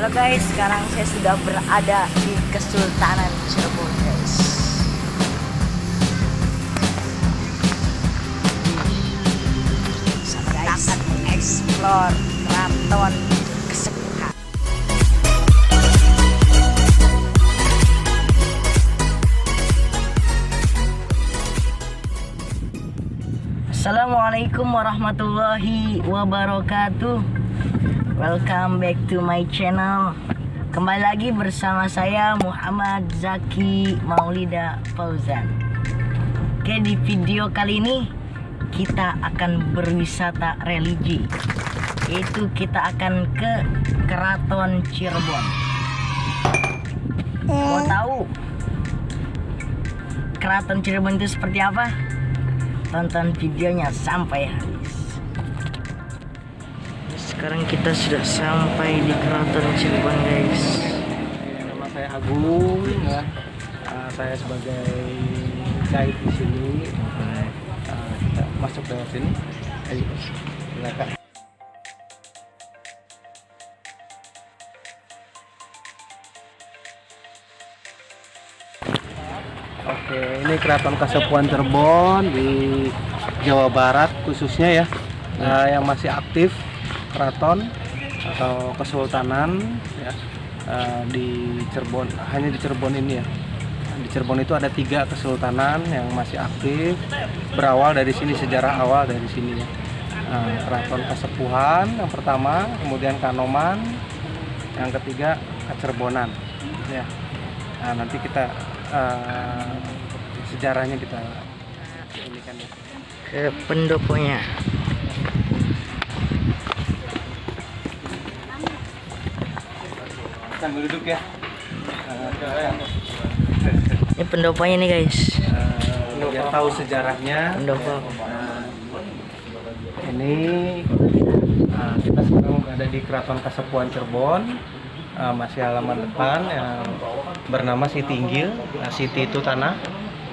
Halo guys, sekarang saya sudah berada di Kesultanan Cirebon guys. Kita akan mengeksplor Keraton Kasepuhan. Assalamualaikum warahmatullahi wabarakatuh. Welcome back to my channel. Kembali lagi bersama saya Muhammad Zaki Maulida Fauzan. Oke, di video kali ini kita akan berwisata religi. Yaitu kita akan ke Keraton Cirebon. Mau tahu Keraton Cirebon itu seperti apa? Tonton videonya sampai habis. Sekarang kita sudah sampai di Keraton Cirebon guys. Nama saya Agung ya. Saya sebagai guide di sini. Kita masuk lewat sini. Ayo, silakan. Oke, ini Keraton Kasepuhan Cirebon di Jawa Barat khususnya ya, yang masih aktif. Keraton atau kesultanan ya, di Cirebon, hanya di Cirebon ini ya. Di Cirebon itu ada 3 kesultanan yang masih aktif, berawal dari sini, sejarah awal dari sini ya. Keraton Kasepuhan yang pertama, kemudian Kanoman, yang ketiga Kacerbonan ya. Nanti kita sejarahnya kita ini kan ya. Ke pendoponya. Sambil duduk ya. Ini pendoponya nih guys. Biar tahu sejarahnya. Pendopo. Ini kita sekarang ada di Keraton Kasepuhan Cirebon. Masih halaman depan yang bernama Siti Inggil. Siti itu tanah,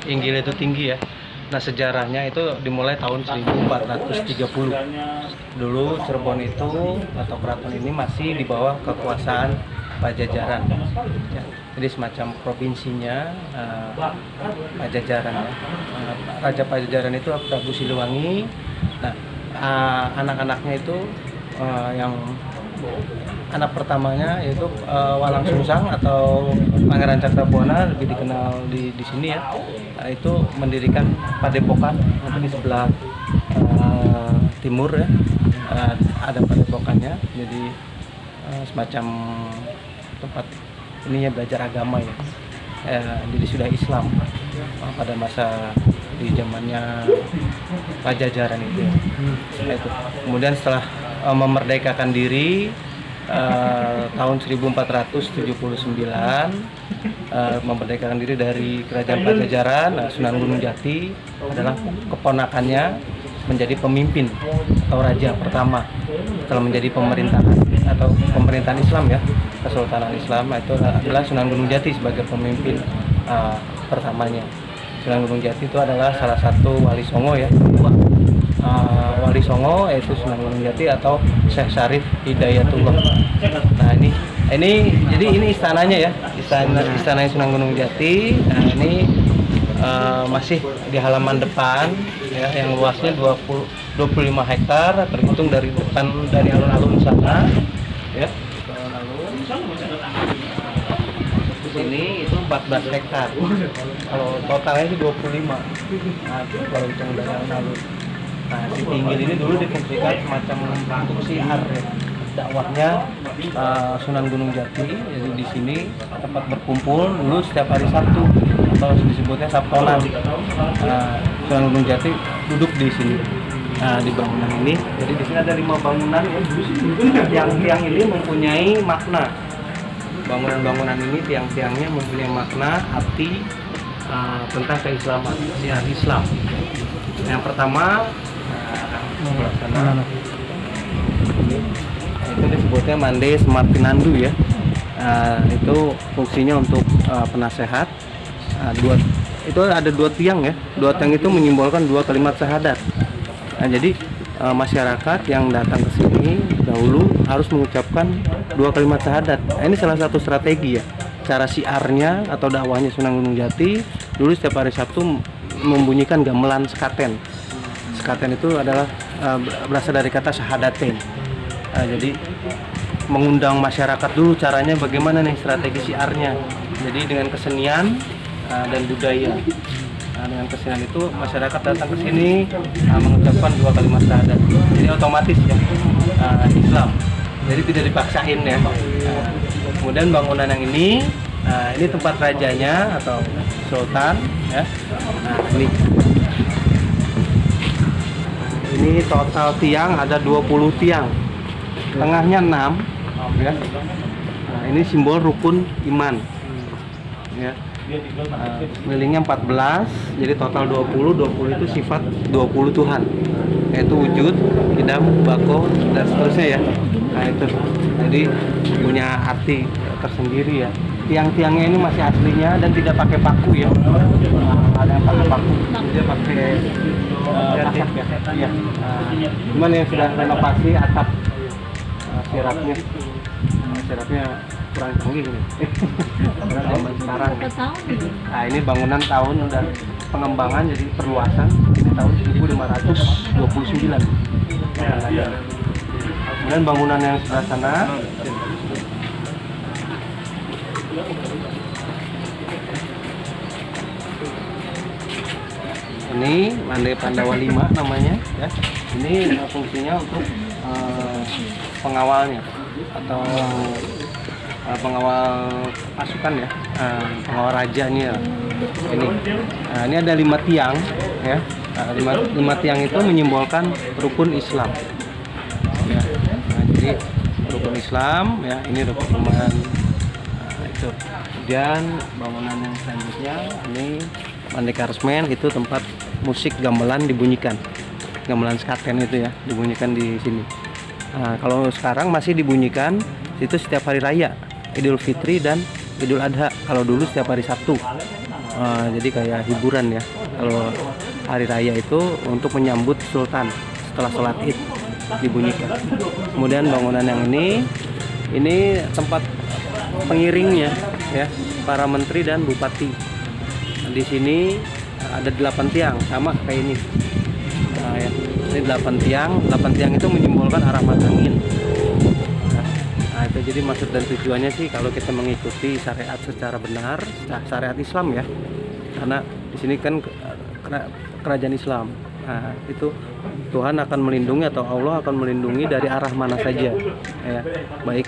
Inggil itu tinggi ya. Nah, sejarahnya itu dimulai tahun 1430. Dulu Cirebon itu atau keraton ini masih di bawah kekuasaan Pajajaran ya. Jadi semacam provinsinya Pajajaran ya. Raja Pajajaran itu Prabu Siliwangi. Nah, anak-anaknya itu yang anak pertamanya yaitu Walang Sungsang atau Pangeran Cakrabuana, lebih dikenal di sini ya. Itu mendirikan padepokan nanti di sebelah timur ya. Ada padepokannya, jadi semacam tempat ininya belajar agama ya. Jadi sudah Islam pada masa di zamannya Pajajaran itu ya. Itu. Kemudian setelah memerdekakan diri tahun 1479, memerdekakan diri dari kerajaan Pajajaran. Sunan Gunung Jati adalah keponakannya menjadi pemimpin atau raja pertama setelah menjadi pemerintahan Islam ya, Kesultanan Islam. Itu adalah Sunan Gunung Jati sebagai pemimpin pertamanya. Sunan Gunung Jati itu adalah salah satu wali songo ya, wali songo yaitu Sunan Gunung Jati atau Syekh Syarif Hidayatullah. Nah ini jadi ini istananya ya, istananya Sunan Gunung Jati. Nah ini masih di halaman depan ya, yang luasnya 25 hektar terhitung dari depan, dari alun-alun sana ya. Di sini itu 14 hektar. Kalau totalnya itu 25. Nah, itu kalau hitung dari alun-alun. Nah, si Tinggil ini dulu difungsikan semacam untuk siar ya. Dakwahnya Sunan Gunung Jati. Jadi di sini tempat berkumpul dulu setiap hari Sabtu, atau disebutnya Sabtonan. Sunan Gunung Jati duduk di sini. Di bangunan ini. Jadi di sini ada 5 bangunan ya. Tiang-tiang ini mempunyai makna. Bangunan-bangunan ini tiang-tiangnya mempunyai makna arti tentang keislaman, siar Islam. Yang pertama itu disebutnya Mande Semartinandu ya. Itu fungsinya untuk penasehat. Itu ada 2 tiang ya. 2 tiang itu menyimbolkan 2 kalimat syahadat. Nah, jadi masyarakat yang datang ke sini dahulu harus mengucapkan 2 kalimat syahadat. Nah, ini salah satu strategi ya. Cara siarnya atau dakwahnya Sunan Gunung Jati dulu setiap hari Sabtu membunyikan gamelan sekaten. Sekaten itu adalah berasal dari kata syahadatain. Jadi mengundang masyarakat dulu caranya bagaimana nih strategi siarnya. Jadi dengan kesenian dan budaya. Dengan kesenian itu masyarakat datang ke sini mengucapkan 2 kalimat syahadat. Jadi otomatis ya Islam. Jadi tidak dipaksain ya. Kemudian bangunan yang ini tempat rajanya atau sultan ya. Ini total tiang ada 20 tiang. Tengahnya 6 ya. Nah, ini simbol rukun iman. Ya. Kelilingnya 14, jadi total 20 itu sifat 20 Tuhan, yaitu wujud, idam, bako, dan seterusnya ya. Nah itu, jadi punya arti tersendiri ya. Tiang-tiangnya ini masih aslinya dan tidak pakai paku ya. Ada yang pakai paku, dia pakai kasak ya. Iya. Cuman yang sudah renovasi atap sirapnya, sirapnya kurang canggih nih. Zaman sekarang. Nah ini bangunan tahun udah pengembangan jadi perluasan. Ini tahun 1529. Kemudian bangunan yang sebelah sana. Ini Mandai Pandawa 5 namanya ya. Ini fungsinya untuk pengawalnya atau pengawal pasukan ya, pengawal rajanya ini ada 5 tiang ya. 5 tiang itu menyimbolkan rukun Islam ya. Jadi rukun Islam ya, ini rukun iman. Itu kemudian bangunan yang selanjutnya ini Mandai Karesmen, itu tempat musik gamelan dibunyikan, gamelan sekaten itu ya dibunyikan di sini. Kalau sekarang masih dibunyikan itu setiap hari raya Idul Fitri dan Idul Adha. Kalau dulu setiap hari Sabtu. Jadi kayak hiburan ya. Kalau hari raya itu untuk menyambut Sultan setelah sholat Id dibunyikan. Kemudian bangunan yang ini tempat pengiringnya ya, para menteri dan bupati. Di sini ada 8 tiang sama kayak ini. Ya, ini 8 tiang. 8 tiang itu menyimbolkan arah mata angin. Nah itu jadi maksud dan tujuannya sih kalau kita mengikuti syariat secara benar, syariat Islam ya, karena di sini kan kerajaan Islam. Nah itu Tuhan akan melindungi atau Allah akan melindungi dari arah mana saja ya, baik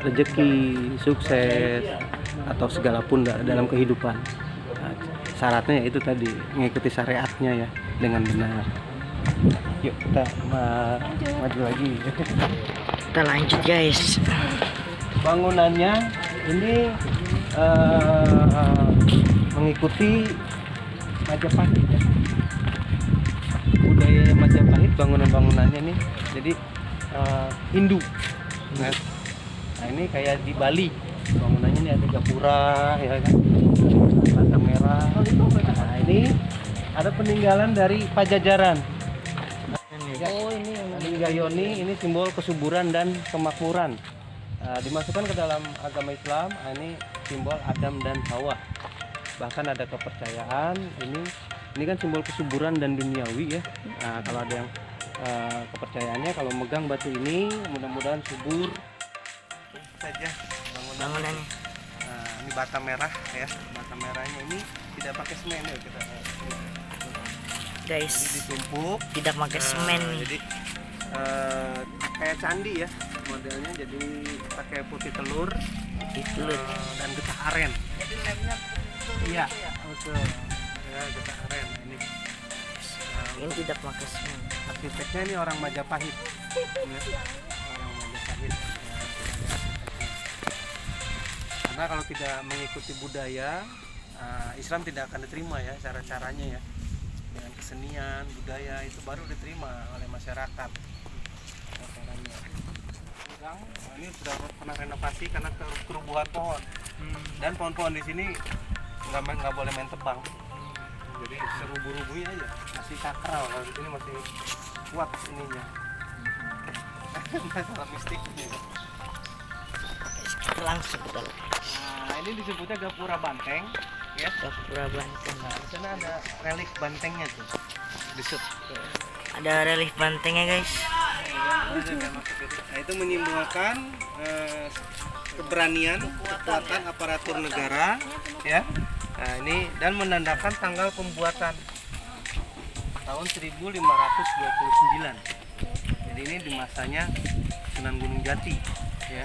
rezeki, sukses atau segala pun dalam kehidupan. Nah, syaratnya itu tadi mengikuti syariatnya ya dengan benar. Yuk kita maju lagi. Kita lanjut guys. Bangunannya ini mengikuti Majapahit ya. Budaya Majapahit, bangunan-bangunannya nih jadi Hindu. Nah ini kayak di Bali bangunannya ini ada gapura ya kan, bata merah. Nah ini ada peninggalan dari Pajajaran. Oh ini Gayoni, ini simbol kesuburan dan kemakmuran. Dimasukkan ke dalam agama Islam. Ini simbol Adam dan Hawa. Bahkan ada kepercayaan ini kan simbol kesuburan dan duniawi ya. Nah, kalau ada yang kepercayaannya kalau megang batu ini mudah-mudahan subur. Saja bangunannya. Ini bata merah ya. Bata merahnya ini tidak pakai semen ya kita. Guys, jadi ditumpuk, tidak pakai semen nih. Jadi kayak candi ya modelnya, jadi pakai putih telur dan getah aren. Jadi lemnya iya betul ya, getah aren ini tidak pakai semen. Arsiteknya ini orang Majapahit ya. Orang Majapahit ya. Karena kalau tidak mengikuti budaya Islam tidak akan diterima ya, cara-caranya ya, dengan kesenian budaya itu baru diterima oleh masyarakat. Ini sudah pernah renovasi karena kerubuhan pohon dan pohon-pohon di sini nggak boleh main tebang, jadi serubu-rubunya aja masih sakral. Kalau di sini masih kuat ininya. masalah mistik. Kita langsung ke dalam. Nah, ini disebutnya Gapura Banteng, ya. Gapura Banteng. Nah, di sana ada relik bantengnya tuh. Disut. Ada relief bantengnya guys. Nah, itu menyimbolkan keberanian, kekuatan aparatur negara, ya. Nah, ini dan menandakan tanggal pembuatan tahun 1529. Jadi ini di masanya Sunan Gunung Jati, ya.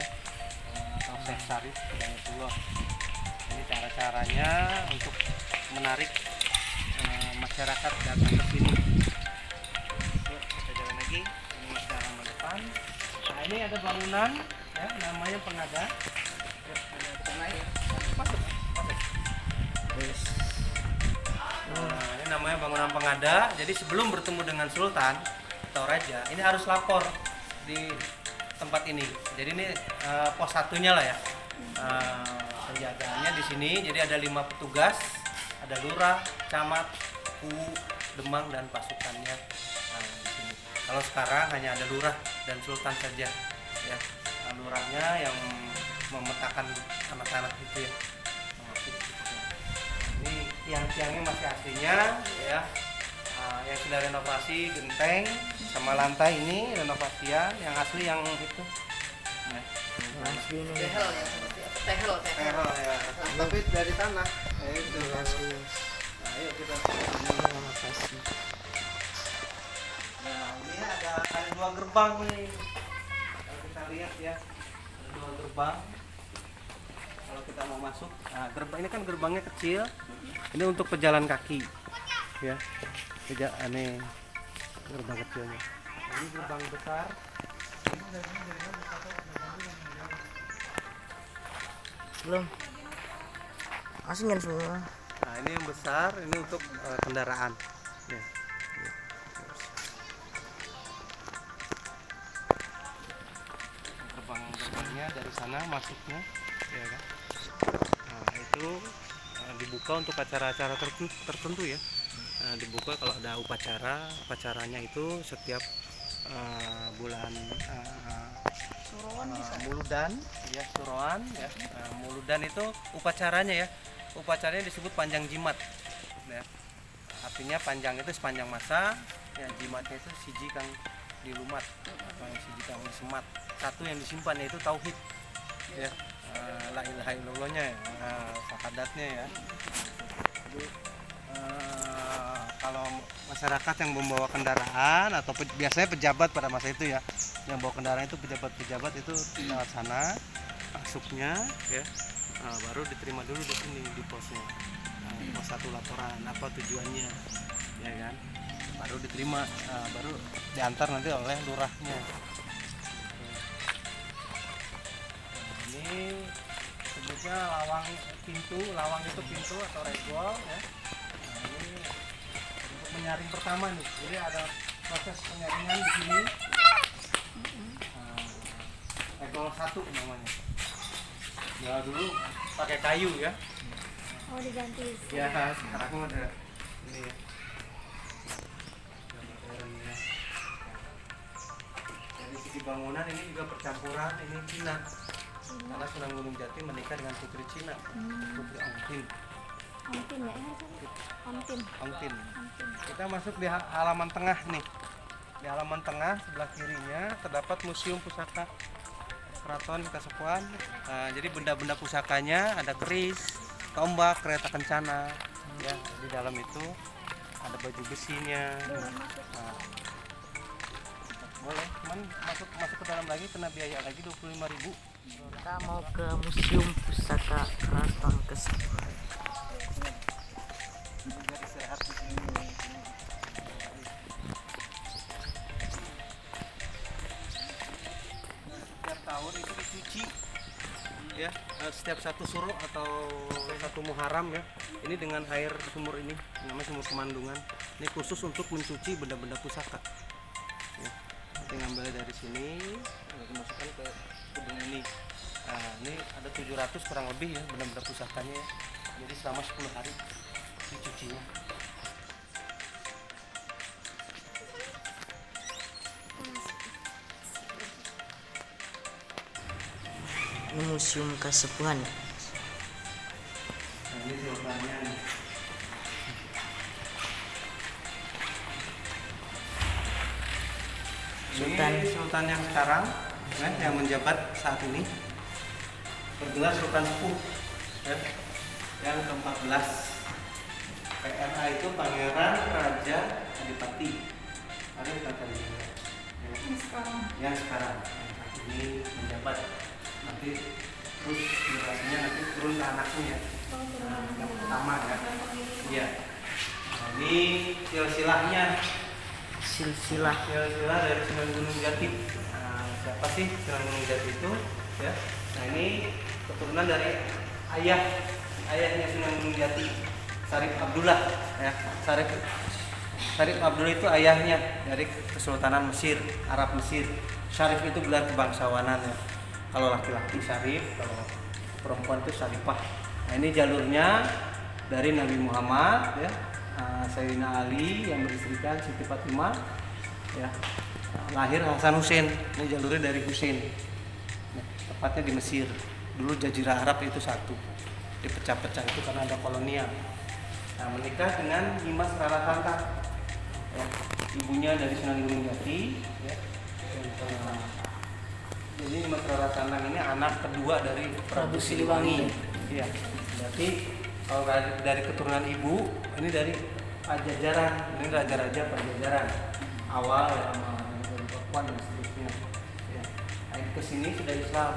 Atau Syekh Syarif Hidayatullah. Ini cara-caranya untuk menarik masyarakat datang ke sini. Yuk, kita jalan lagi. Ini kita halaman depan. Nah, ini ada bangunan, ya, namanya Pengada. Yuk, kita naik. Masuk. Nah, ini namanya bangunan Pengada. Jadi sebelum bertemu dengan Sultan atau Raja, ini harus lapor di tempat ini. Jadi ini pos satunya lah ya. Penjagaannya di sini. Jadi ada 5 petugas, ada lurah, camat, Demang dan pasukannya di sini. Kalau sekarang hanya ada lurah dan sultan saja, ya. Lurahnya yang memetakan anak-anak itu ya. Ini tiang-tiangnya masih aslinya, ya. Yang sudah renovasi genteng sama lantai ini renovasian, yang asli yang itu. Nah, Asli ini. Tehel ya, seperti apa? Tehel ya. Tapi dari tanah. Itu Asli. Nah, ayo kita. Makasih. Nah, ini ada 2 gerbang nih. Kalau kita lihat ya, ada 2 gerbang. Kalau kita mau masuk, nah gerbang ini kan gerbangnya kecil. Ini untuk pejalan kaki, ya. Aneh gerbang kecilnya. Ini gerbang besar. Belum. Masih nggak semua. Nah, ini yang besar, ini untuk kendaraan. Ya. Gerbang-gerbangnya dari sana masuknya, ya kan. Nah, itu dibuka untuk acara-acara tertentu ya. Dibuka kalau ada upacaranya itu setiap bulan Muludan, ya, Suroan, ya. Muludan itu upacaranya ya. Upacaranya disebut panjang jimat, ya. Artinya panjang itu sepanjang masa, ya, jimatnya itu siji kang dilumat atau yang siji kang disemat. Satu yang disimpan yaitu tauhid, ya. La ilaha illallahnya, ya. Syahadatnya ya. Jadi, kalau masyarakat yang membawa kendaraan atau biasanya pejabat pada masa itu ya, yang bawa kendaraan itu pejabat-pejabat itu lewat sana masuknya, ya. Baru diterima dulu di sini di posnya. Pos 1 laporan apa tujuannya, ya kan, baru diterima, baru diantar nanti oleh lurahnya. Ini sebutnya lawang itu pintu atau regol, ya. Ini untuk menyaring pertama nih, jadi ada proses penyaringan di sini. Regol 1 namanya. Ya dulu pakai kayu ya. Oh, diganti. Ya, sekarang ada ini ya. Dari sisi bangunan ini juga percampuran ini Cina. Karena Sunan Gunung Jati menikah dengan putri Cina, Putri Ongtin. Ontin ya? Ontin. Ongtin. Kita masuk di halaman tengah nih. Di halaman tengah sebelah kirinya terdapat Museum Pusaka Keraton Kasepuhan. Nah, jadi benda-benda pusakanya ada keris, tombak, kereta kencana, ya. Di dalam itu ada baju besinya. Nah, boleh, cuman masuk ke dalam lagi kena biaya lagi 25.000. Kita mau ke Museum Pusaka Keraton Kasepuhan. Biar istirahat di sini. Setiap tahun itu dicuci, ya, setiap satu suro atau satu Muharram ya. Ini dengan air sumur ini, namanya sumur Kemandungan. Ini khusus untuk mencuci benda-benda pusaka. Ya, nanti ngambil dari sini, dimasukkan ke kudung ini. Nah, ini ada 700 kurang lebih ya benda-benda pusakanya ya. Jadi selama 10 hari dicucinya. Ini museum kesepuhan. Nah, ini sultannya nih. Ini sultan yang sekarang, ya, yang menjabat saat ini. Bergelar Sultan Sepuh, ya, yang ke-14. PRA itu Pangeran Raja Adipati. Ada kata di sini. Yang sekarang ini menjabat. Nanti terus durasinya nanti turun ke anaknya ya. Yang pertama ya. Iya. Nah, ini silsilahnya. Silsilah. Silsilah dari Sunan Gunung Jati. Nah, siapa sih Sunan Gunung Jati itu? Ya. Nah, ini keturunan dari ayahnya Sunan Gunung Jati, Syarif Abdullah. Ya. Syarif Abdullah itu ayahnya dari Kesultanan Mesir, Arab Mesir. Syarif itu gelar kebangsawanan ya. Kalau laki-laki Syarif, kalau perempuan itu Syarifah. Nah, ini jalurnya dari Nabi Muhammad ya. Sayyidina Ali yang beristrikan Siti Fatimah ya. Lahir Hasan Hussein. Ini jalurnya dari Hussein. Nah, tepatnya di Mesir. Dulu Jazirah Arab itu satu. Dipecah-pecah itu karena ada kolonial. Nah, menikah dengan Dimas Rara Santang. Ya, ibunya dari Sunan Gunung Jati ya. Jadi Dimas Rara Santang ini anak kedua dari Prabu Siliwangi. Iya. Berarti kalau dari keturunan ibu, ini dari Pajajaran, ini raja-raja Pajajaran awal ya, sama dari Pakuan dan seterusnya. Ya. Nah, ke sini sudah Islam.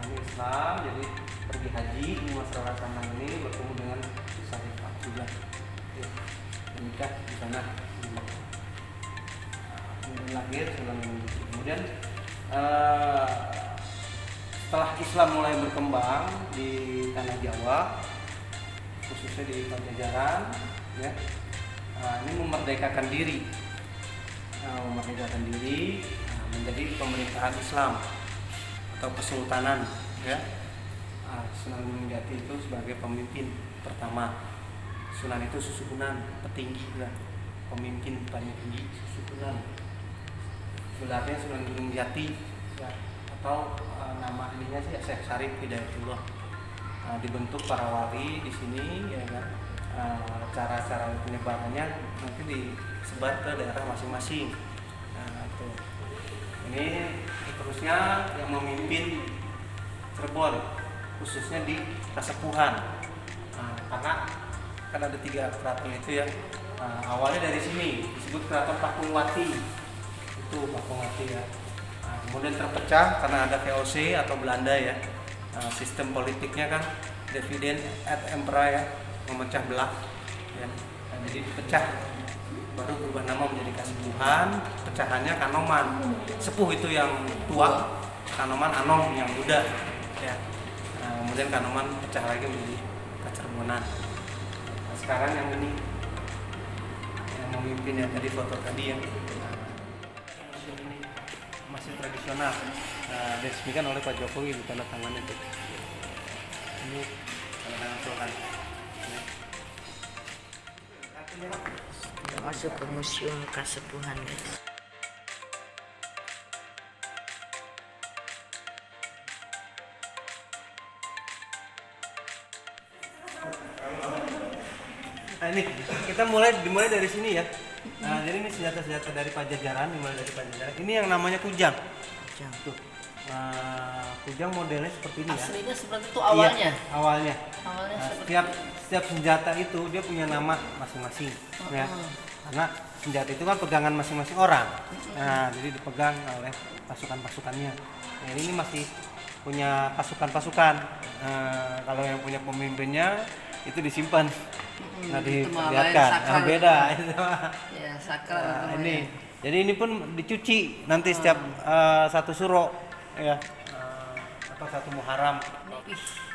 Ini Islam, jadi pergi haji, ini Mas Santang ini bertemu dengan Syarif Abdullah. Ya. Menikah di sana. Kemudian lahir, kemudian setelah Islam mulai berkembang di tanah Jawa, khususnya di Pajajaran, ya, ini memerdekakan diri, menjadi pemerintahan Islam atau kesultanan, ya. Sunan Gunung Jati itu sebagai pemimpin pertama. Sunan itu susuhunan, petinggi, ya. Pemimpin paling tinggi susuhunan. Gelarnya Sunan Gunung Jati, ya. Atau nama ininya sih Syekh Syarif Hidayatullah. Dibentuk para wali di sini ya kan. Cara-cara penyebarannya nanti disebar ke daerah masing-masing. Nah, itu. Ini terusnya yang memimpin Cirebon khususnya di Kasepuhan. Karena kan ada 3 keraton itu ya. Awalnya dari sini disebut Keraton Pakuwati. Itu Pakuwati ya. Kemudian terpecah karena ada VOC atau Belanda ya. Sistem politiknya kan dividen et impera ya, memecah belah ya. Jadi pecah, baru berubah nama menjadi Kasepuhan. Pecahannya Kanoman, sepuh itu yang tua, Kanoman Anom yang muda ya. Kemudian Kanoman pecah lagi menjadi Kacerbonan. Nah, sekarang yang ini yang memimpin ya, tadi foto tadi ya. Masih tradisional, diresmikan oleh Pak Jokowi di tanda tangan itu. Ini tanda tangan Sultan. Masuk ke museum kesepuhan, guys. Nah, ini kita dimulai dari sini ya. Nah, jadi ini senjata-senjata dari Pajajaran, dimulai dari Pajajaran. Ini yang namanya kujang. Tuh. Nah, kujang modelnya seperti ini ya. Aslinya seperti itu awalnya. Iya, awalnya. Awalnya Nah, seperti setiap senjata itu dia punya nama masing-masing, ya. Karena senjata itu kan pegangan masing-masing orang. Nah, jadi dipegang oleh pasukan-pasukannya. Nah, ini masih punya pasukan-pasukan. Kalau yang punya pemimpinnya itu disimpan, nggak diperlihatkan. Nah, beda itu. ya sakral. Nah, ini, jadi ini pun dicuci nanti setiap satu suro, ya, atau satu Muharram.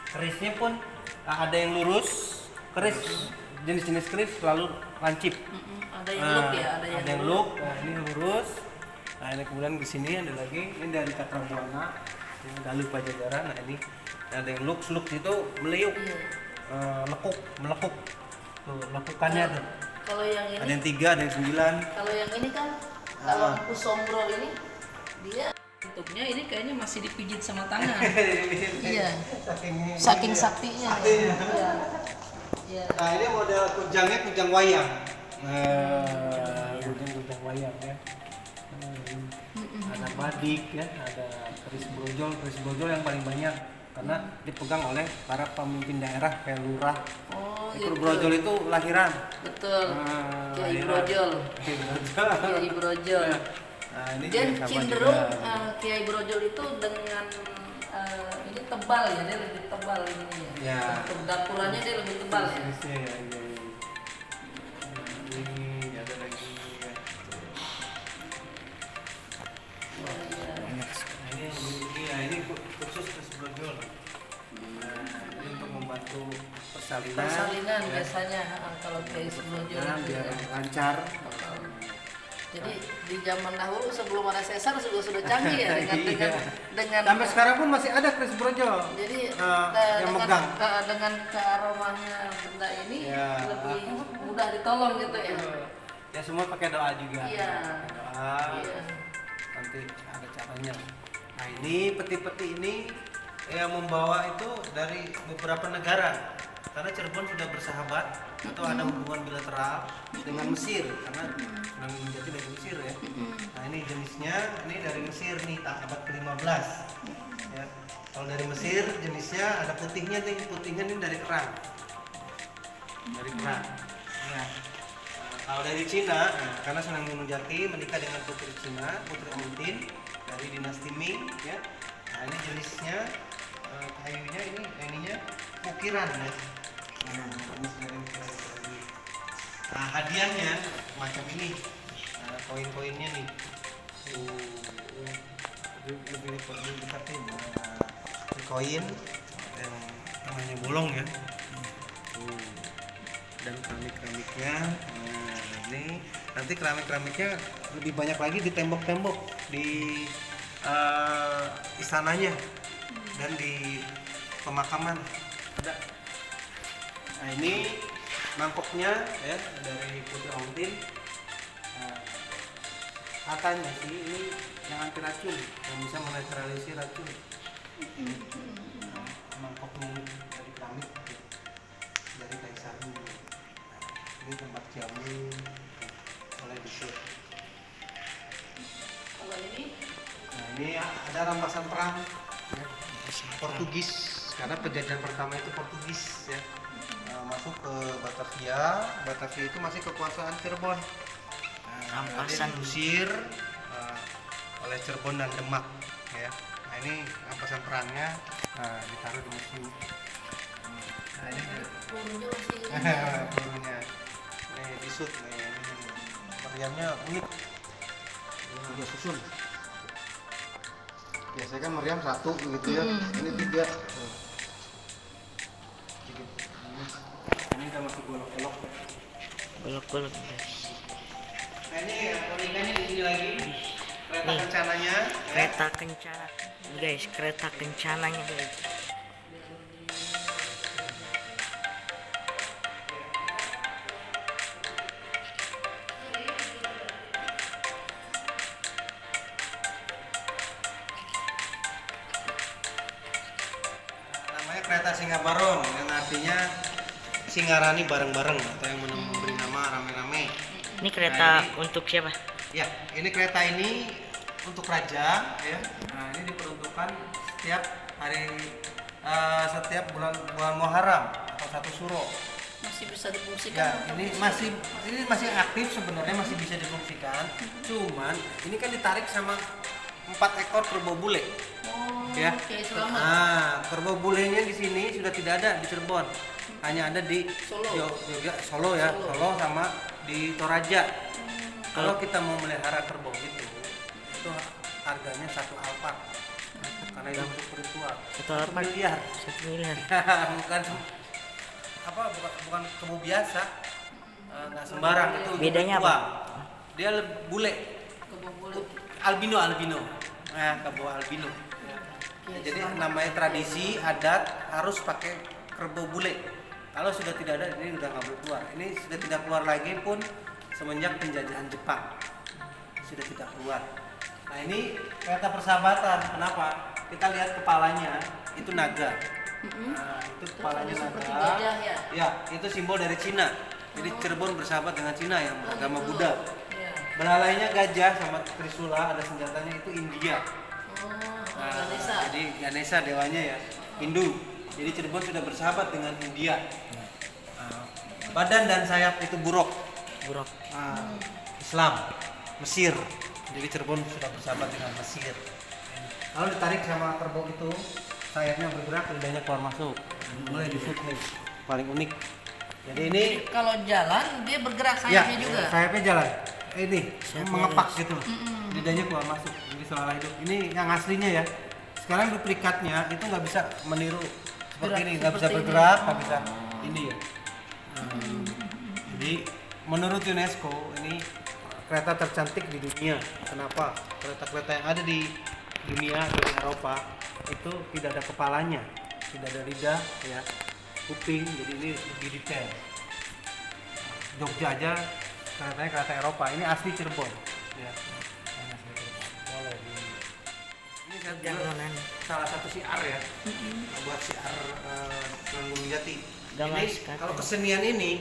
Kerisnya pun ada yang lurus, keris jenis-jenis keris selalu lancip. Ada yang look ya, ada yang look. Nah, ini lurus. Nah, ini kemudian di sini ada lagi, ini dari Cakrabuana, ini Galuh Pajajaran. Nah, ini ada yang look itu meliuk, melekuk. Tuh, lekukannya tuh. Kalau yang ini, Ada yang 3, ada yang 9. kalau yang ini kan, kalau Empu Sombro ini dia Bentuknya ini kayaknya masih dipijit sama tangan. Iya. Saking Saking saktinya. Saktinya. Iya. Iya. Nah ini model kujangnya kujang wayang. Kujang wayang ya. Ada badik ya, ada keris brojol yang paling banyak karena dipegang oleh para pemimpin daerah kayak lurah. Oh, Itu gitu. brojol itu lahiran. Betul. Kiai Lahiran. Brojol. Kiai Kiai Brojol. Nah, ini Dan juga sama cenderung juga. Kiai Brojol itu dengan ini tebal ya, dia lebih tebal ini ya. Ya. Bentuk dapurannya dia lebih tebal ya. Jenisnya ya, iya. Ini ada lagi ya. Banyak sekali. Ini khusus keris brojol. Ini untuk membantu persalinan. Persalinan ya. biasanya kalau Kiai Brojol Nah, itu biar ya. lancar. Jadi di zaman dahulu sebelum ada sesar sudah canggih ya dengan Iya. dengan Sampai sekarang pun masih ada keris brojol. jadi yang megang. dengan kearomanya benda ini Ya. lebih mudah ditolong gitu ya. Ya semua pakai doa juga. Iya. Pakai doa. Iya. Nanti ada caranya. Nah ini peti-peti ini yang membawa itu dari beberapa negara. Karena Cirebon sudah bersahabat atau ada hubungan bilateral dengan Mesir karena Sunan Gunung Jati dari Mesir ya. Nah ini jenisnya ini dari Mesir nih abad ke-15 ya. Kalau dari Mesir jenisnya ada putihnya nih dari kerang. Dari kerang. Ya. Kalau dari Cina, karena Sunan Gunung Jati menikah dengan putri Cina, Putri Ontin dari dinasti Ming ya. Nah ini jenisnya kayunya ininya ukiran ya. Nah hadiahnya macam ini, ada koin-koinnya nih. Lebih dekatin. Nah, koin yang namanya bolong ya. Dan keramik-keramiknya. Nah ini nanti keramik-keramiknya lebih banyak lagi di tembok-tembok di istananya dan di pemakaman ada. Nah ini mangkoknya ya dari Putri Ontin. Nah, katanya sih ini yang anti racun, yang bisa menetralisir racun. Nah, mangkoknya dari keramik dari kaisar dulu. Nah, ini tempat jamu oleh disur. Kalau ini Nah ini ada rampasan perang ya. Portugis karena penjajahan pertama itu Portugis ya. Masuk ke Batavia itu masih kekuasaan Cirebon. Rampasan. Diusir oleh Cirebon dan Demak ya. Nah ini rampasan perangnya ditaruh di museum. Nah ini pelurunya masih ini. pelurunya nih disut nih. Meriamnya unik. Ini 3 susun. Biasanya kan meriam 1 gitu ya. Ini 3. Ini udah masuk golok-golok. Golok-golok guys. Nah ini poliganya di sini lagi. Kereta kencananya. Kereta kencana. Guys, kereta kencananya guys. Namanya kereta Singabarong yang artinya Singarani bareng-bareng atau yang memberi nama rame-rame. Ini kereta untuk siapa? Ya, ini kereta ini untuk raja ya. Nah, ini diperuntukkan setiap hari setiap bulan Muharram atau 1 Suro. Masih bisa difungsikan. Ya, ini masih aktif sebenarnya, masih bisa difungsikan. Cuman ini kan ditarik sama 4 ekor kerbau bule. Oh, Ya. oke, selamat. Nah, kerbau bulenya di sini sudah tidak ada di Cirebon. Hanya ada di Solo. Solo ya, Solo sama di Toraja. Kalau kita mau melihara kerbau itu harganya 1 alpak. Karena itu untuk ritual. 1 alpak? 1 miliar. 1 miliar. bukan kerbau biasa. Nggak sembarang itu. untuk Bedanya ritual. Dia bule. Kebun bulu. Albino. Nah, kerbau albino. Ya, jadi namanya tradisi adat harus pakai kerbau bule. Kalau sudah tidak ada, ini udah nggak boleh keluar. Ini sudah tidak keluar lagi pun semenjak penjajahan Jepang sudah tidak keluar. Nah ini kereta persahabatan. Kenapa? Kita lihat kepalanya itu naga. Nah, itu kepalanya Terus seperti naga. gajah ya? Ya, itu simbol dari Cina. Jadi Cirebon bersahabat dengan Cina yang beragama Buddha. Iya. Belalainya gajah sama Trisula, ada senjatanya itu India. Oh, Nah, Ganesha. jadi Ganesha dewanya ya Hindu. Jadi Cirebon sudah bersahabat dengan India. Nah, badan dan sayap itu buruk. Buruk. Islam, Mesir. Jadi Cirebon sudah bersahabat dengan Mesir. Kalau ditarik sama kerbau itu, sayapnya bergerak, lidahnya keluar masuk. Mulai di shoot nih, paling unik. Jadi ini Kalau jalan dia bergerak sayapnya juga. sayapnya jalan. Ini Sayapnya mengepak gitu. Lidahnya keluar masuk. Jadi seolah hidup. Ini yang aslinya ya. Sekarang duplikatnya itu nggak bisa meniru seperti Gerak ini, nggak bisa seperti ini. bergerak, nggak bisa ini ya. Jadi menurut UNESCO ini kereta tercantik di dunia. Kenapa? Kereta-kereta yang ada di dunia atau di Eropa itu tidak ada kepalanya, tidak ada lidah, ya, kuping. Jadi ini lebih detail. Jogja aja keretanya kereta Eropa. Ini asli Cirebon. Ya. Ini asli Cirebon. Boleh di- Ini saya Janganan. salah satu siar ya, buat siar Gunung Jati. Gambar Ini sekatan. kalau kesenian ini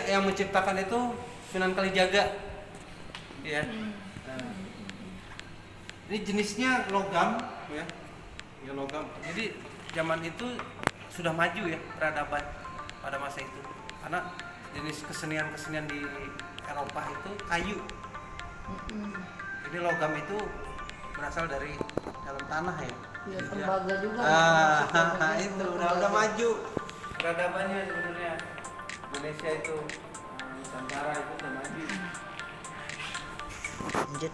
yang menciptakan itu Sunan Kalijaga, ya. Nah, ini jenisnya logam, ya, logam. Jadi zaman itu sudah maju ya peradaban pada masa itu, karena jenis kesenian di Eropa itu kayu. Ini logam itu berasal dari dalam tanah ya. Ya, tembaga juga. Itu udah maju peradabannya sebenarnya. Indonesia itu Nusantara itu udah maju. Lanjut.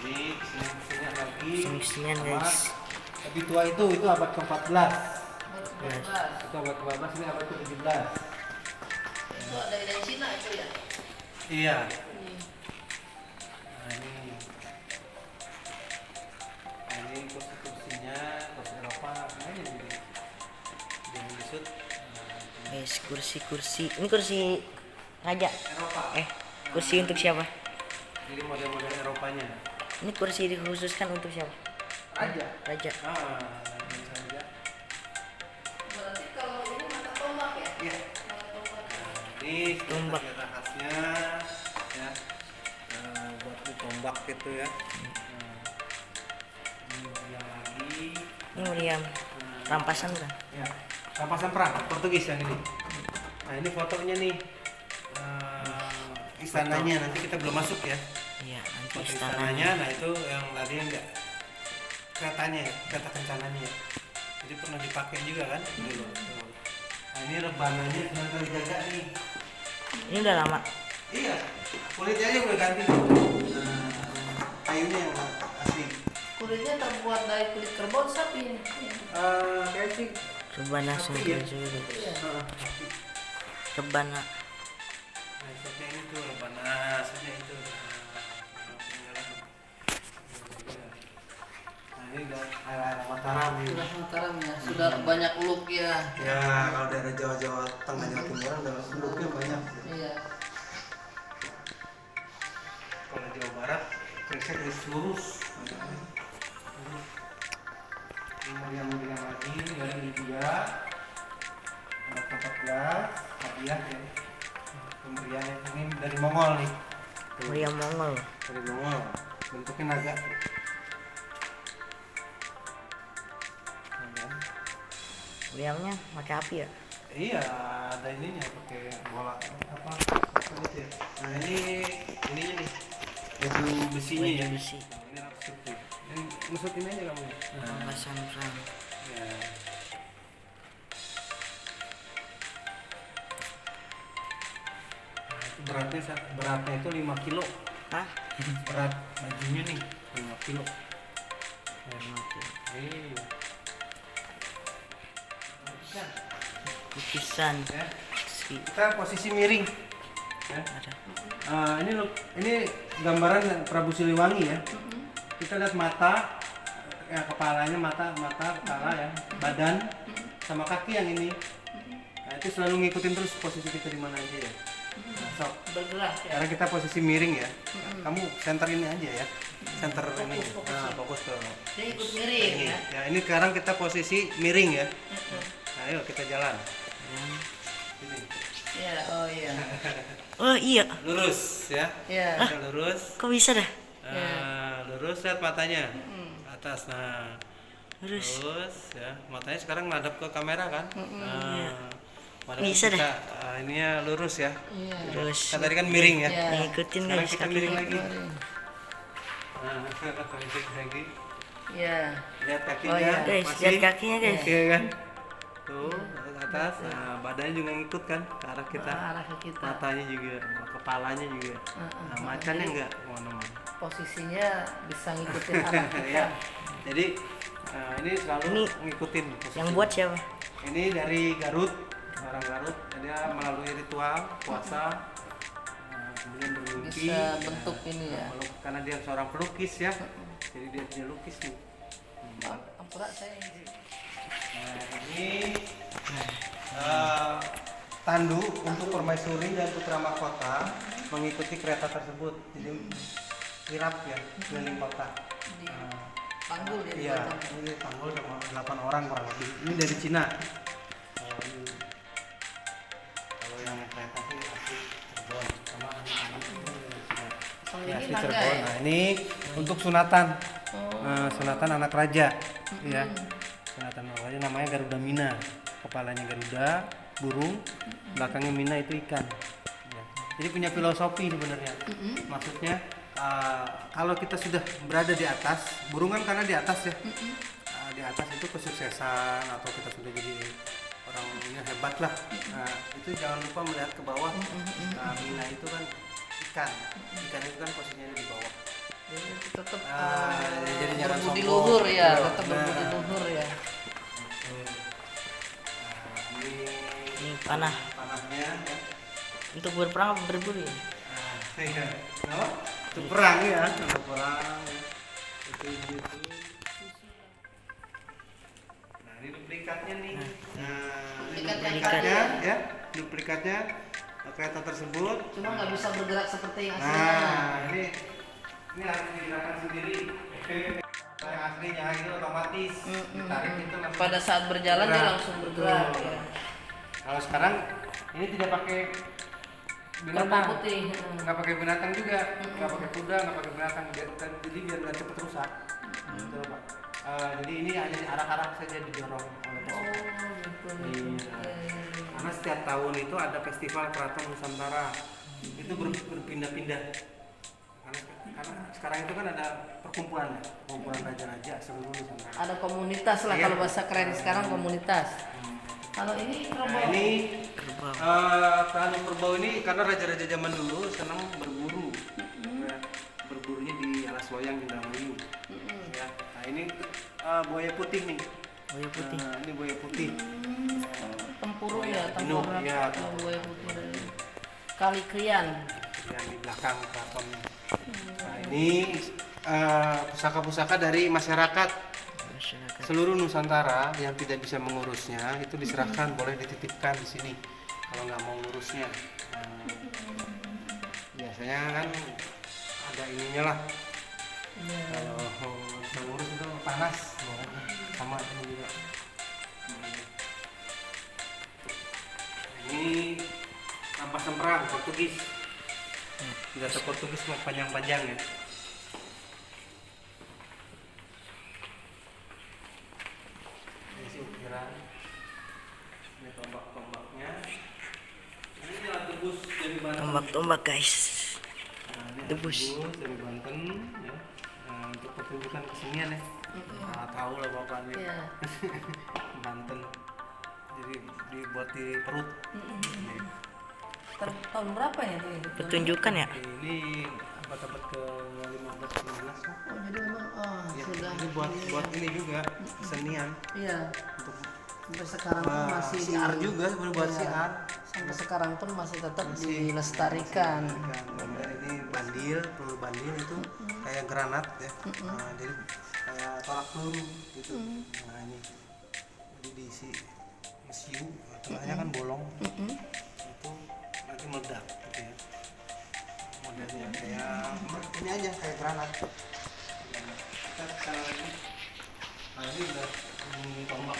Ini kesenian lagi. Kesenian, Sama guys. lebih tua itu abad ke-14. Belas. Itu abad ke-14, ini abad ke-17. Itu ada dari Cina itu ya. Iya. Ini. Nah ini kursi-kursinya, kursi Eropa, nah ini yang disut Guys, kursi. Ini kursi raja. Eropa. Kursi untuk siapa? Jadi model-model Eropanya. Ini kursi dikhususkan untuk siapa? Raja. Raja. Ini raja. Berarti kalau ini mata tombak ya? Iya. Mata tombak. Ini Tombak. senjata khasnya, ya. Buat tombak gitu ya. Ini yang lagi. Ini meriam. Rampasan kan? Ya, rampasan perang Portugis yang ini. Nah ini fotonya nih, istananya. Nanti kita belum masuk ya. Iya, nanti Foto istananya. istananya. Nah itu yang tadi enggak keretanya ya, kereta kencananya ya. Jadi pernah dipakai juga kan? Dulu. Nah ini rebananya Sunan Kalijaga nih. Ini udah lama. Iya, kulitnya aja udah ganti. Kayunya yang asli. Kulitnya terbuat dari kulit kerbau sapi ini. Kayak sih. Rebana Sapi sendiri ya? juga. Iya. Rebana. Nah, seperti ini tuh rebana, saja itu. Nah, ini udah air Mataram. Sudah Mataram ya, sudah banyak look ya. Ya, kalau daerah Jawa Tengah, Jawa Timur udah penduduknya banyak. Iya. Kalau Jawa Barat, kresek lurus. Ini meriam lagi dari India. Ada 14 hadiah ya. Pemberian ini dari Mongol nih. Meriam Mongol. Dari Mongol. Bentuknya naga. Meriamnya pakai api ya? Iya, ada ininya pakai bola apa itu ya. Nah ininya nih baju besinya ya. Baju besi. Ini raksut tuh. Ini nusuk ini aja kamu. Rampasan perang. Ya. Nah, itu beratnya itu 5 kilo. Hah? Berat bajunya nih 5 kilo. Ya, Iya. Lukisan. Ya. Si Kita posisi miring. Ya. ada. Ini gambaran Prabu Siliwangi ya. Kita lihat mata, ya kepalanya mata, kepala ya, badan, sama kaki yang ini. Nah, itu selalu ngikutin terus posisi kita di mana aja ya. Nah, sok. Bergerak ya. Karena kita posisi miring ya. Kamu center ini aja ya. Center ini. Fokus. Nah, fokus ke Dia ikut miring ini. ya. Ya, ini sekarang kita posisi miring ya. Nah, ayo kita jalan. Ini. Ya, oh iya. Oh iya, Lurus ya. Ya. Kita lurus. kok bisa dah? Lurus lihat matanya. Atas. Nah, Lurus. ya. Matanya sekarang ngadap ke kamera kan? Madep Bisa kita, ininya lurus ya. Iya. Lurus. Kan tadi kan miring ya. Ya. Ngikutin Sekarang guys kita kakinya. miring lagi. Nah, miring lagi. Ya. Lihat kakinya. Oh, iya. Guys, masih. lihat kakinya guys. Iya kan? Tuh, ke atas. Nah, badannya juga ngikut kan ke arah kita. Arah ke kita. Matanya juga, kepalanya juga. Nah, macannya enggak kemana-mana. Posisinya bisa ngikutin arah kita. Ya. Jadi ini selalu Ini ngikutin posisi. Yang buat siapa? Ini dari Garut, orang Garut. Dia melalui ritual puasa, kemudian bermimpi. Bisa bentuk ini ya. Karena dia seorang pelukis ya, jadi dia lukis nih. Ampura saya. Nah, ini tandu untuk permaisuri dan putra mahkota mengikuti kereta tersebut. Jadi kirap ya keliling kota. Panggul ya. Iya, ini panggul sama 8 orang kurang lebih. Ini dari Cina. Kalau yang kereta sih asli Cirebon sama Kalau ini ini asli mangga Cirebon. ya. Nah, ini untuk sunatan. Sunatan anak raja. Ya. Sunatan anak raja namanya Garuda Mina. Kepalanya Garuda, burung, belakangnya Mina itu ikan. Ya. Jadi punya filosofi sebenarnya. Maksudnya kalau kita sudah berada di atas, burung kan karena di atas ya. Di atas itu kesuksesan atau kita sudah jadi orang ini hebat lah. Nah, itu jangan lupa melihat ke bawah. Nah, Mina itu kan ikan. Ikan itu kan posisinya di bawah. Jadi tetap jadi jangan berbudi sombong. luhur ya, Betul. tetap berbudi Nah. luhur ya. Ini panah Panahnya ya. untuk berperang apa berburu ya? Iya. Kenapa? Itu perang ya, untuk perang. Itu. Nah, ini duplikatnya nih. Nah, ini Duplikat yang duplikatnya tadi ya, duplikatnya kereta tersebut. Cuma nggak bisa bergerak seperti yang aslinya. Nah, ini harus digerakkan sendiri. Yang aslinya itu otomatis ditarik itu langsung. Pada saat berjalan dia bergerak. langsung bergerak. Betul. Ya. Kalau sekarang ini tidak pakai binatang, putih. nggak pakai binatang juga, nggak pakai kuda, nggak pakai binatang, jadi biar nggak cepet rusak. Gitu, Pak. Jadi ini hanya arak-arak saja didorong oleh Oh, pasukan. gitu. Iya. Karena setiap tahun itu ada festival Keraton Nusantara, itu berpindah-pindah. Karena sekarang itu kan ada perkumpulan raja-raja seluruh Nusantara. Ada komunitas lah Iya. kalau bahasa keren sekarang komunitas. Kalau ini Nah kerbau. ini tanduk kerbau ini karena raja-raja zaman dulu senang berburu, ya, berburunya di alas loyang Indramayu. Ya. Nah ini buaya putih nih. Buaya putih. Nah, ini buaya putih. Tempurung ya, Induk, tempurung. ya. Buaya putih dari Kali Krian. Yang di belakang keratonnya. Nah ini pusaka-pusaka dari masyarakat Masyarakat. seluruh Nusantara yang tidak bisa mengurusnya itu diserahkan, boleh dititipkan di sini kalau nggak mau ngurusnya. Biasanya kan ada ininya lah. Kalau bisa ngurus itu panas, sama ini juga. Ini ampas semprang Portugis. Senjata Portugis panjang-panjang ya. Ini sih ukiran. Ini tombak-tombaknya. Ini adalah tebus dari Banten. Tombak-tombak guys. Nah, ini Tebus. dari Banten ya. Nah, untuk pertunjukan kesenian ya. Nah, tahu lah bapak nih. Iya. Banten. Jadi dibuat di perut. Nih. Tahun berapa ya ini? Pertunjukan ya? Ini abad-abad ke 15-16 lah. Oh, jadi memang Ya, sudah. ini buat ini juga kesenian Iya. untuk Sampai sekarang pun masih siar juga sebenarnya buat Iya. siar. Sampai sekarang pun masih tetap Masih dilestarikan. Kemudian ini bandil, peluru bandil itu kayak granat ya. Nah, jadi kayak tolak peluru gitu. Nah ini jadi diisi mesiu, tengahnya kan bolong. Itu nanti meledak gitu ya. Modelnya kayak ini aja kayak granat. Kita sekarang lagi. Nah ini udah bunyi tombak.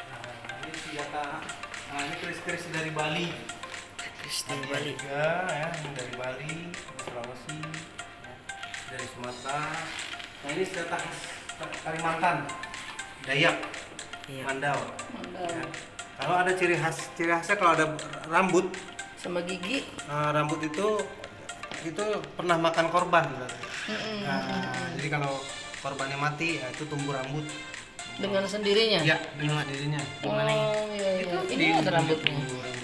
Nah ini senjata. Nah ini keris-keris dari Bali. Keris dari Bali. Juga ya, ini dari Bali, dari Sulawesi, ya, dari Sumatera. Nah ini senjata khas Kalimantan, Dayak, Iya. Mandau. Mandau. Ya. Kalau ada ciri khasnya kalau ada rambut, Sama gigi. rambut itu pernah makan korban. Nah, jadi kalau korbannya mati, ya, itu tumbuh rambut. Dengan sendirinya. Ya, dengan dirinya. Gimana ya? Oh iya iya. Ini ada rambutnya.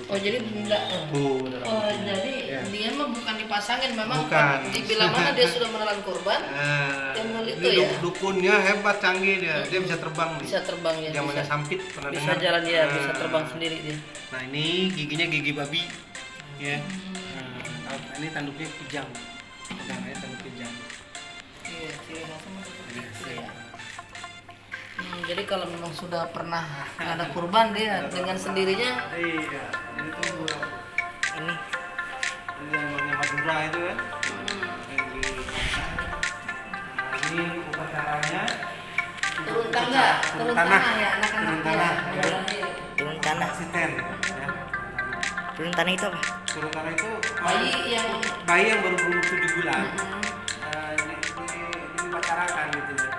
Oh jadi enggak. Tuh, ada Oh rambutnya. jadi Ya. dia mah bukan dipasangin, memang Bukan. dibilang mana dia sudah menelan korban. Nah, Yang mulut ini itu ya? dukunnya hebat, canggih dia bisa terbang nih. Bisa terbang ya. Zamannya Bisa, Sampit pernah bisa dengar? jalan dia, Nah, bisa terbang sendiri dia. Nah ini giginya gigi babi, ya. Nah, ini tanduknya kijang, pegangannya tanduk kijang. Iya, ciri khasnya seperti itu ya. Jadi kalau memang sudah pernah ada kurban dia dengan sendirinya. Iya, ini tumbuh rambut. Ini Ini yang namanya Madura itu kan. Nah, ini upacaranya Turun tangga, turun tanah ya anak-anak turun ya. tanah, turun tanah. asisten, ya. Turun tanah itu apa? Turun tanah itu Bayi yang baru berumur 7 bulan. Ini dipacarakan gitu ya.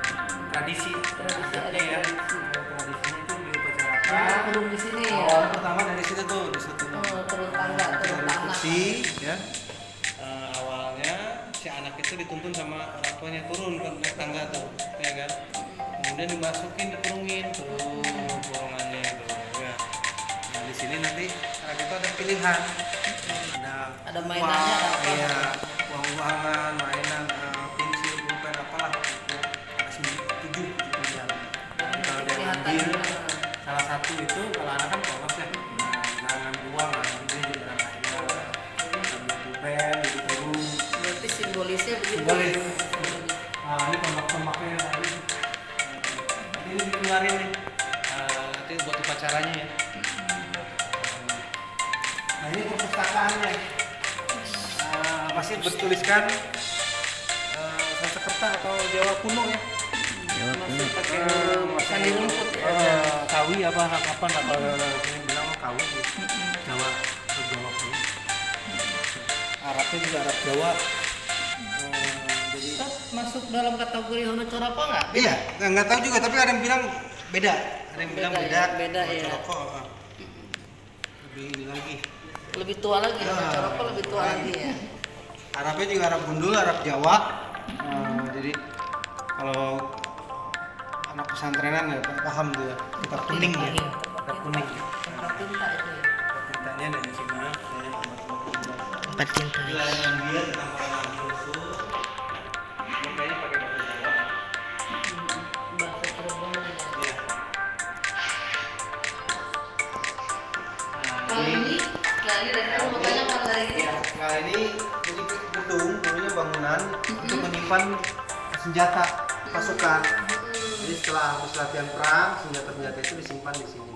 Tradisi ada ya. tradisi. Tradisinya itu Nah, diupacarakan. belum di sini ya. Awal pertama dari situ tuh, di situ. Oh, turun tangga, turun Dari tanah. kursi, ya. Awalnya si anak itu dituntun sama orang tuanya turun ke naik tangga tuh, ya kan. Kemudian dimasukin, dikurungin tuh kurungannya tuh, ya. Nah di sini nanti anak itu ada pilihan, Ada mainannya, ada apa? iya, uang-uangan, mainan, pensil, pulpen, apalah. Itu ada 7 pilihan. Jadi kalau dia ngambil salah satu itu, kalau anak kan polos ya, jangan ngambil uang, ngambil dia juga ada mainan, ngambil pulpen, jadi burung. Berarti simbolisnya begitu. Simbolis. Nah, ini tombak-tombaknya tadi. Ini dikeluarin nih. Nanti buat upacaranya ya. Nah, ini perpustakaannya. Masih bertuliskan Sanskerta atau Jawa kuno ya. Jawa kuno. Pakai sandi rumput ya. Kawi apa nah kalau sini bilang kawi gitu. Jawa Jawa kuno. Arabnya juga Arab Jawa. Jadi Tetap masuk dalam kategori Hono Coroko nggak? iya, nggak tahu juga, tapi ada yang bilang beda. Ada yang bilang Beda beda. ya, beda Kalau ya. Coroko, lebih ini lagi. Lebih tua lagi, Hono Ah. Coroko lebih tua lagi ya. Arabnya juga Arab Gundul, Arab Jawa. Jadi kalau anak pesantrenan ya paham dia. Kitab kuning ya. Kitab kuning. Tempat tinta itu ya. Tintanya dari sini. Empat cinta. Wilayah dia tentang para nabi Rasul. Makanya pakai bahasa Jawa. Bahasa Cirebon ya. Iya. Kalau ini, nah ini dari kamu makanya kalau dari ini. Nah ini jadi gedung, dulunya bangunan untuk menyimpan senjata pasukan. Jadi setelah habis latihan perang, senjata-senjata itu disimpan di sini.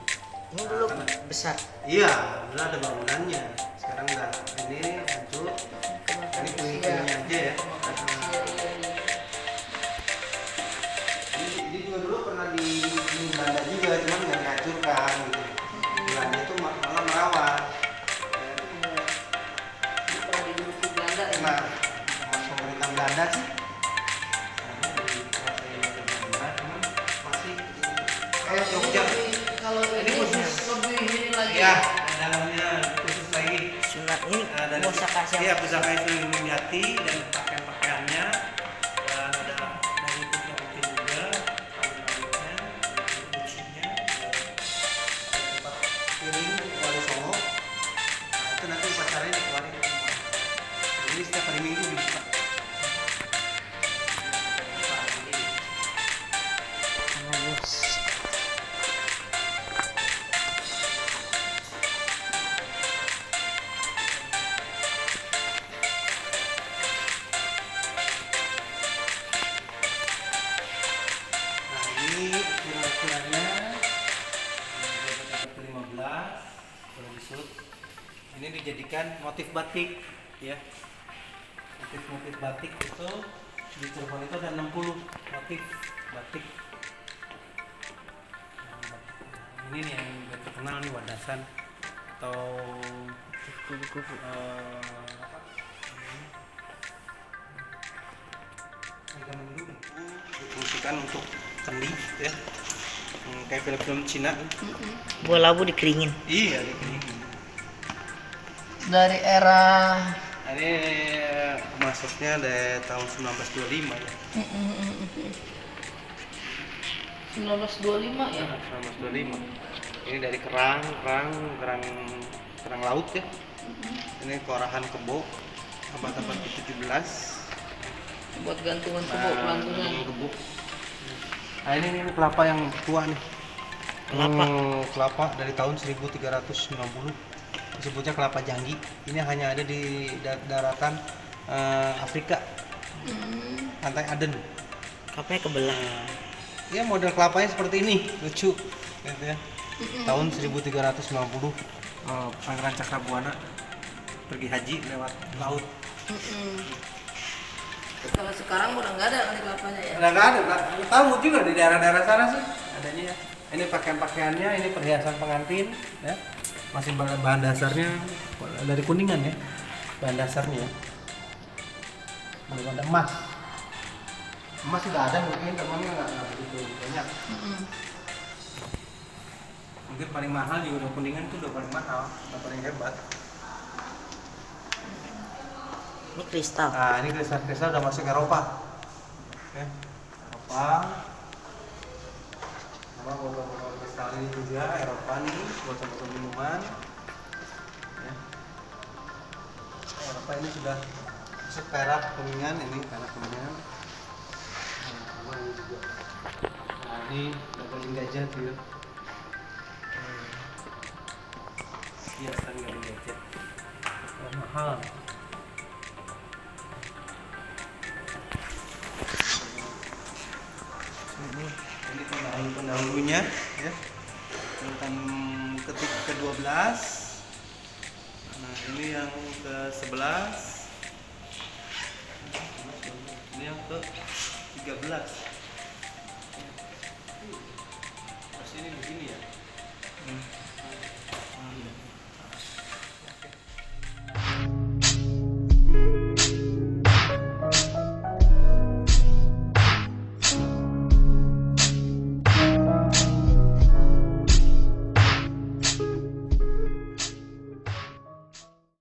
Ini dulu besar. Iya, dulu ada bangunannya. Sekarang udah ini hancur. Ini puing-puingnya aja ya. Ini juga dulu pernah di Belanda juga, cuman nggak dihancurkan gitu. Belanda itu malah merawat. Ini pernah diduduki Belanda ya. Nah, sama pemerintah Belanda sih. Nah, di kerajaan Belanda, cuman masih kayak Jogja. Kalau ini khusus. lebih ini lagi. Iya, dalamnya khusus lagi. Sunat ini Dari pusaka iya, siapa? pusaka itu Yati dan pakaian-pakaiannya dan ada dari putih putih juga, rambut-rambutnya, kucinya, tempat piring Wali Songo. Nah, itu nanti upacaranya dikeluarin. Jadi setiap hari Minggu dibuka. Bagus. Nah ini kira-kiranya motif batik ya. Motif batik itu di Cirebon itu ada 60 motif batik. Ini nih yang terkenal nih Wadasan atau difungsikan untuk kendi ya. Kayak film-film Cina. Bola labu dikeringin. Iya, dikeringin. Dari era Ini masuknya dari tahun 1925 ya. 1925 ya. 1925. Ini dari kerang laut ya. Ini korahan kebo abad-abad ke-17. Buat gantungan kebo, pelantungan. Kebo. Nah, ini kelapa yang tua nih. Kelapa dari tahun 1390. Disebutnya kelapa janggi. Ini hanya ada di daratan Afrika. Pantai Aden. Kapnya kebelah. Ya model kelapanya seperti ini, lucu gitu ya. Tahun 1390 Pangeran Cakrabuana pergi haji lewat laut. Kalau sekarang udah nggak ada kali kelapanya ya. Nggak ada, nggak tahu juga di daerah-daerah sana sih adanya ya. Ini pakaian-pakaiannya, ini perhiasan pengantin ya. Masih bahan dasarnya dari Kuningan ya. Bahan dasarnya ya. Belum ada emas. Emas sudah ada mungkin, temannya nggak begitu banyak. Mungkin paling mahal juga udah Kuningan itu udah paling mahal, udah paling hebat. Ini kristal. Nah ini kristal udah masuk Eropa. Oke. Eropa. Sama botol-botol kristal ini juga Eropa nih, botol-botol minuman. Ya. Eropa ini sudah masuk perak Kuningan, ini perak Kuningan. Nah, ini juga. Nah ini gagalin gajah gitu. Iya, kan gagalin gajah. Mahal. Ini pendahulunya ya. Urutan ke-12. Nah, ini yang ke-11. Ini yang ke-13. Terus ini begini.